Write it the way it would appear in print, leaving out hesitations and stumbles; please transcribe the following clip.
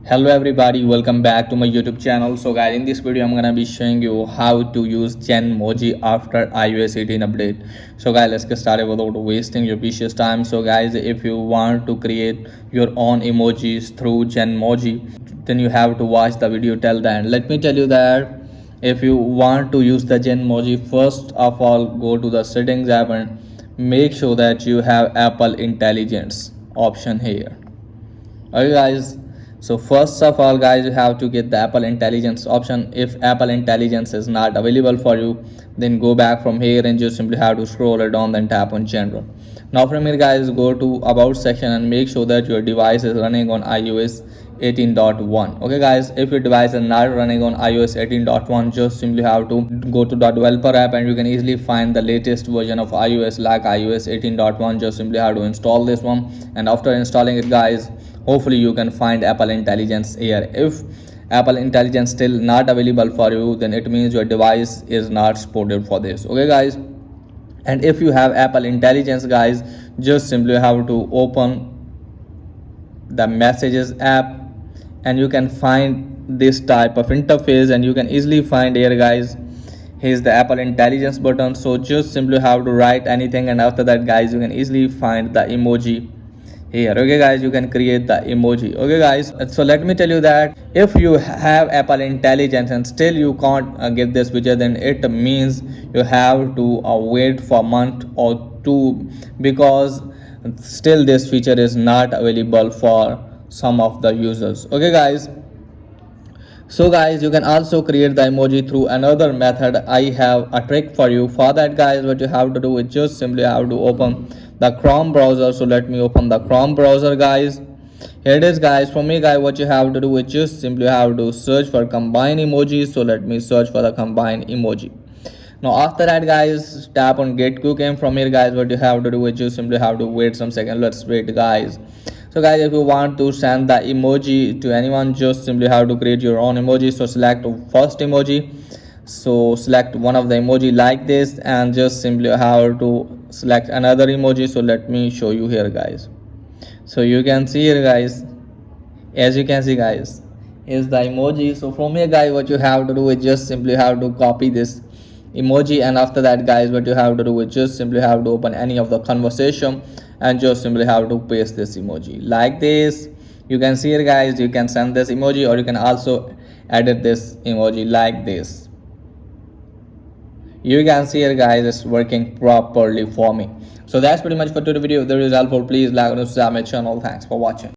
Hello everybody, welcome back to my YouTube channel. So guys, in this video I'm gonna be showing you how to use Genmoji after iOS 18 update. So guys, let's get started without wasting your precious time. So guys, if you want to create your own emojis through Genmoji, then you have to watch the video till the end. Let me tell you that if you want to use the Genmoji, first of all go to the settings app and make sure that you have Apple Intelligence option here. Okay guys, so first of all guys, you have to get the Apple Intelligence option. If Apple Intelligence is not available for you, then go back from here and just simply have to scroll it down, then tap on general. Now from here guys, go to about section and make sure that your device is running on iOS 18.1. okay guys, if your device is not running on iOS 18.1, just simply have to go to the developer app and you can easily find the latest version of iOS like iOS 18.1. just simply have to install this one, and after installing it guys, hopefully you can find Apple Intelligence here. If Apple Intelligence still not available for you, then it means your device is not supported for this. okay guys, and if you have Apple Intelligence guys, just simply have to open the messages app and you can find this type of interface, and you can easily find here guys, here's the Apple Intelligence button. So just simply have to write anything, and after that guys, you can easily find the emoji here. okay guys, you can create the emoji. okay guys, so let me tell you that if you have Apple Intelligence and still you can't get this feature, then it means you have to wait for a month or two, because still this feature is not available for some of the users. okay guys, so guys, you can also create the emoji through another method. I have a trick for you. For that guys, what you have to do is just simply have to open the Chrome browser. So let me open the Chrome browser guys. Here it is guys. For me guys, what you have to do is just simply have to search for combine emojis. So let me search for the combine emoji. Now after that guys, tap on get quick, and from here guys, what you have to do is just simply have to wait some second. Let's wait guys. So guys, if you want to send the emoji to anyone, just simply have to create your own emoji. So select first emoji, so select one of the emoji like this, and just simply have to select another emoji. So let me show you here guys. So you can see here guys, as you can see guys, is the emoji. So from here guys, what you have to do is just simply have to copy this emoji, and after that guys, what you have to do is just simply have to open any of the conversation and just simply have to paste this emoji like this. You can see here guys, you can send this emoji, or you can also edit this emoji like this. You can see here guys, it's working properly for me. So that's pretty much for today's video. If there is helpful, please like and subscribe my channel. Thanks for watching.